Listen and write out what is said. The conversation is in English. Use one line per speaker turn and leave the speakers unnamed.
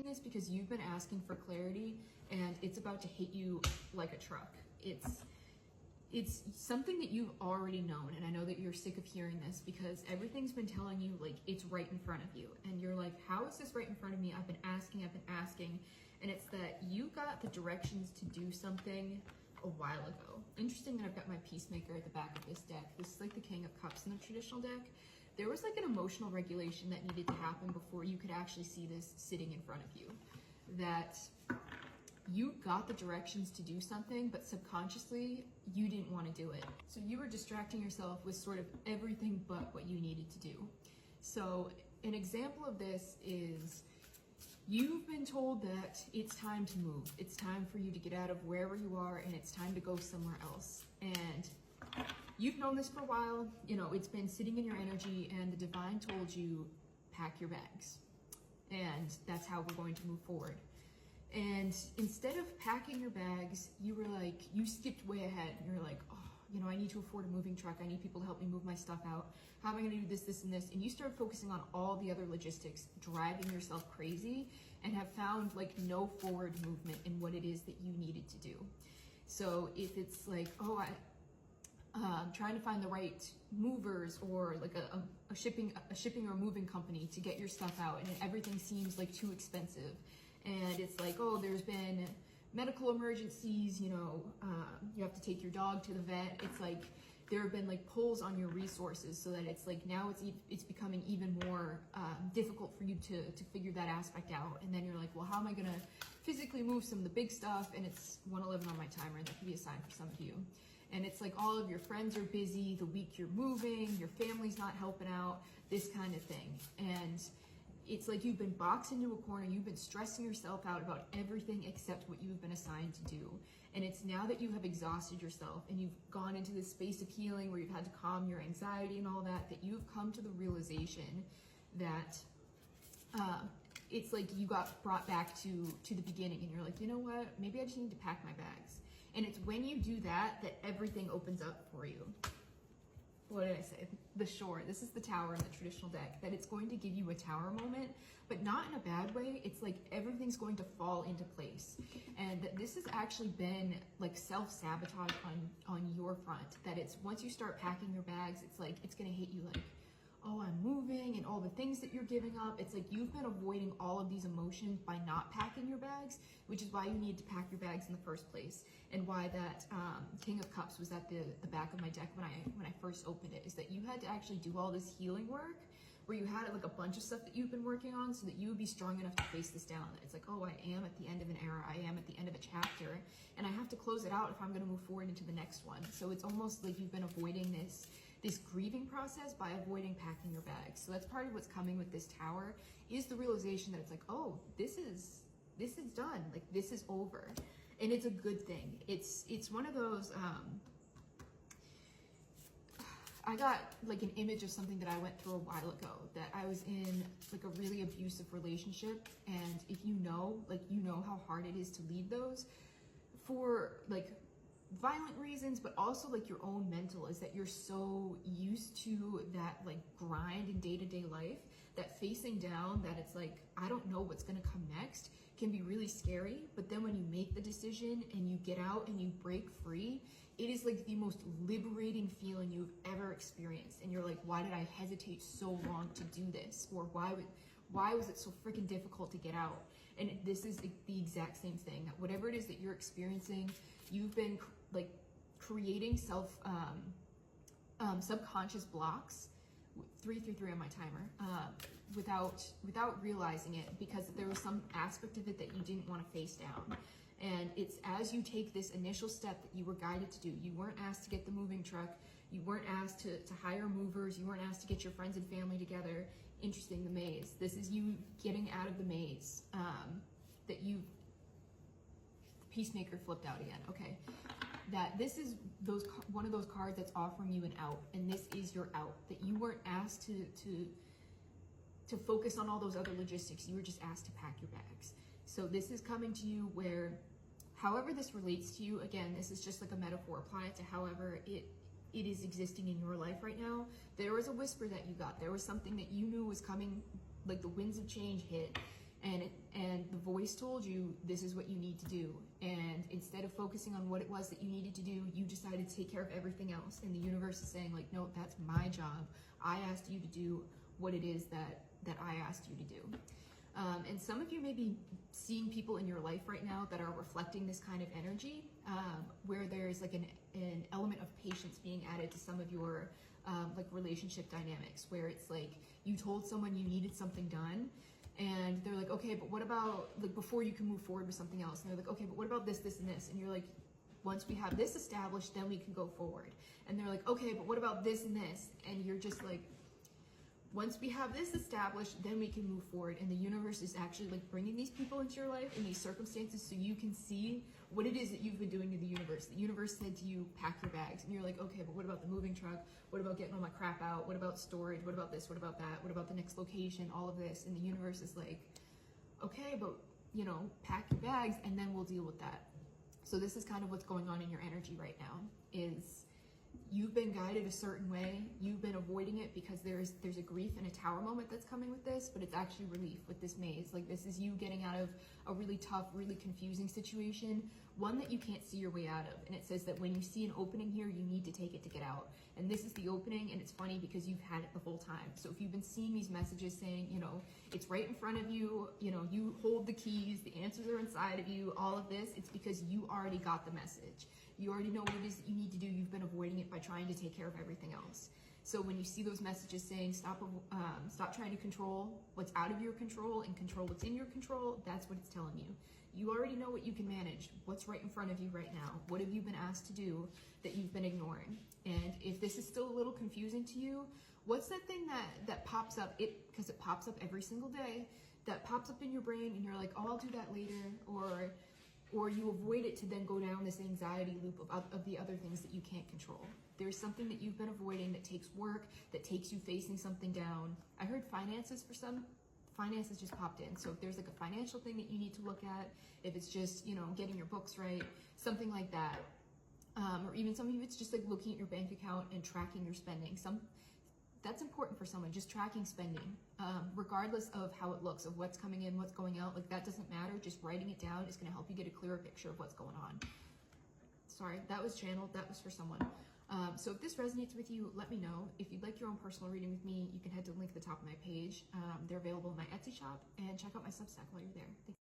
doing this because you've been asking for clarity and it's about to hit you like a truck. It's something that you've already known, and I know that you're sick of hearing this because everything's been telling you like it's right in front of you, and you're like, how is this right in front of me? I've been asking, and it's that you got the directions to do something a while ago. Interesting that I've got my Peacemaker at the back of this deck. This is like the King of Cups in the traditional deck. There was like an emotional regulation that needed to happen before you could actually see this sitting in front of you. That you got the directions to do something, but subconsciously you didn't want to do it. So you were distracting yourself with sort of everything but what you needed to do. So an example of this is you've been told that it's time to move. It's time for you to get out of wherever you are and it's time to go somewhere else. And you've known this for a while, you know, it's been sitting in your energy, and the divine told you, pack your bags. And that's how we're going to move forward. And instead of packing your bags, you were like, you skipped way ahead. You're like, oh, you know, I need to afford a moving truck. I need people to help me move my stuff out. How am I going to do this, this, and this? And you start focusing on all the other logistics, driving yourself crazy, and have found like no forward movement in what it is that you needed to do. So if it's like, oh, I'm trying to find the right movers, or like a shipping or moving company to get your stuff out, and everything seems like too expensive. And it's like, oh, there's been medical emergencies, you know, you have to take your dog to the vet. It's like there have been like pulls on your resources, so that it's like now it's becoming even more difficult for you to figure that aspect out. And then you're like, well, how am I gonna physically move some of the big stuff? And it's 1:11 on my timer, and that could be a sign for some of you. And it's like all of your friends are busy the week you're moving, your family's not helping out, this kind of thing. And it's like you've been boxed into a corner, you've been stressing yourself out about everything except what you've been assigned to do. And it's now that you have exhausted yourself and you've gone into this space of healing where you've had to calm your anxiety and all that, that you've come to the realization that it's like you got brought back to the beginning, and you're like, you know what, maybe I just need to pack my bags. And it's when you do that that everything opens up for you. What did I say? The Shore. This is the Tower in the traditional deck, that it's going to give you a tower moment, but not in a bad way. It's like everything's going to fall into place. And that this has actually been like self-sabotage on your front. That it's once you start packing your bags, it's like it's going to hit you like, oh, I'm moving, and all the things that you're giving up. It's like you've been avoiding all of these emotions by not packing your bags, which is why you need to pack your bags in the first place, and why that King of Cups was at the back of my deck when I first opened it, is that you had to actually do all this healing work where you had like a bunch of stuff that you've been working on so that you would be strong enough to face this down. It's like, oh, I am at the end of an era, I am at the end of a chapter, and I have to close it out if I'm going to move forward into the next one. So it's almost like you've been avoiding this grieving process by avoiding packing your bags. So that's part of what's coming with this Tower, is the realization that it's like, oh, this is done, like this is over. And it's a good thing. It's one of those I got like an image of something that I went through a while ago, that I was in like a really abusive relationship, and if you know, like, you know how hard it is to leave those for like violent reasons, but also like your own mental, is that you're so used to that like grind in day-to-day life, that facing down that it's like, I don't know what's going to come next, can be really scary. But then when you make the decision and you get out and you break free, it is like the most liberating feeling you've ever experienced. And you're like, why did I hesitate so long to do this? Or why was it so freaking difficult to get out? And this is the exact same thing, that whatever it is that you're experiencing, you've been like creating subconscious blocks, 333 on my timer, without realizing it, because there was some aspect of it that you didn't want to face down. And it's as you take this initial step that you were guided to do. You weren't asked to get the moving truck. You weren't asked to hire movers. You weren't asked to get your friends and family together. Interesting, the maze. This is you getting out of the maze that you... Peacemaker flipped out again. Okay. That this is one of those cards that's offering you an out, and this is your out. That you weren't asked to focus on all those other logistics. You were just asked to pack your bags. So this is coming to you where, however this relates to you, again, this is just like a metaphor. Apply it to however it is existing in your life right now. There was a whisper that you got. There was something that you knew was coming, like the winds of change hit, and the voice told you this is what you need to do, and instead of focusing on what it was that you needed to do, you decided to take care of everything else, and the universe is saying like, no, that's my job. I asked you to do what it is that I asked you to do. And some of you may be seeing people in your life right now that are reflecting this kind of energy, where there's like an element of patience being added to some of your like relationship dynamics, where it's like you told someone you needed something done, and they're like, okay, but what about, like, before you can move forward with something else, and they're like, okay, but what about this, this, and this, and you're like, once we have this established, then we can go forward. And they're like, okay, but what about this and this, and you're just like, once we have this established, then we can move forward. And the universe is actually like bringing these people into your life in these circumstances so you can see what it is that you've been doing to the universe. The universe said to you, pack your bags. And you're like, okay, but what about the moving truck? What about getting all my crap out? What about storage? What about this? What about that? What about the next location? All of this. And the universe is like, okay, but, you know, pack your bags and then we'll deal with that. So this is kind of what's going on in your energy right now, is you've been guided a certain way. You've been avoiding it because there's a grief and a tower moment that's coming with this, but it's actually relief with this maze. Like, this is you getting out of a really tough, really confusing situation, one that you can't see your way out of. And it says that when you see an opening here, you need to take it to get out. And this is the opening, and it's funny because you've had it the whole time. So if you've been seeing these messages saying, you know, it's right in front of you, you know, you hold the keys, the answers are inside of you, all of this, it's because you already got the message. You already know what it is that you need to do. You've been avoiding it by trying to take care of everything else. So when you see those messages saying stop trying to control what's out of your control and control what's in your control, that's what it's telling you. You already know what you can manage, what's right in front of you right now. What have you been asked to do that you've been ignoring? And if this is still a little confusing to you, what's that thing that pops up? Because it pops up every single day, that pops up in your brain and you're like, oh, I'll do that later, or you avoid it to then go down this anxiety loop of the other things that you can't control. There's something that you've been avoiding that takes work, that takes you facing something down. I heard finances for some. Finances just popped in. So if there's like a financial thing that you need to look at, if it's just, you know, getting your books right, something like that. Or even some of you, it's just like looking at your bank account and tracking your spending. That's important for someone, just tracking spending, regardless of how it looks, of what's coming in, what's going out. Like, that doesn't matter. Just writing it down is going to help you get a clearer picture of what's going on. Sorry, that was channeled. That was for someone. So if this resonates with you, let me know. If you'd like your own personal reading with me, you can head to the link at the top of my page. They're available in my Etsy shop, and check out my Substack while you're there. Thanks.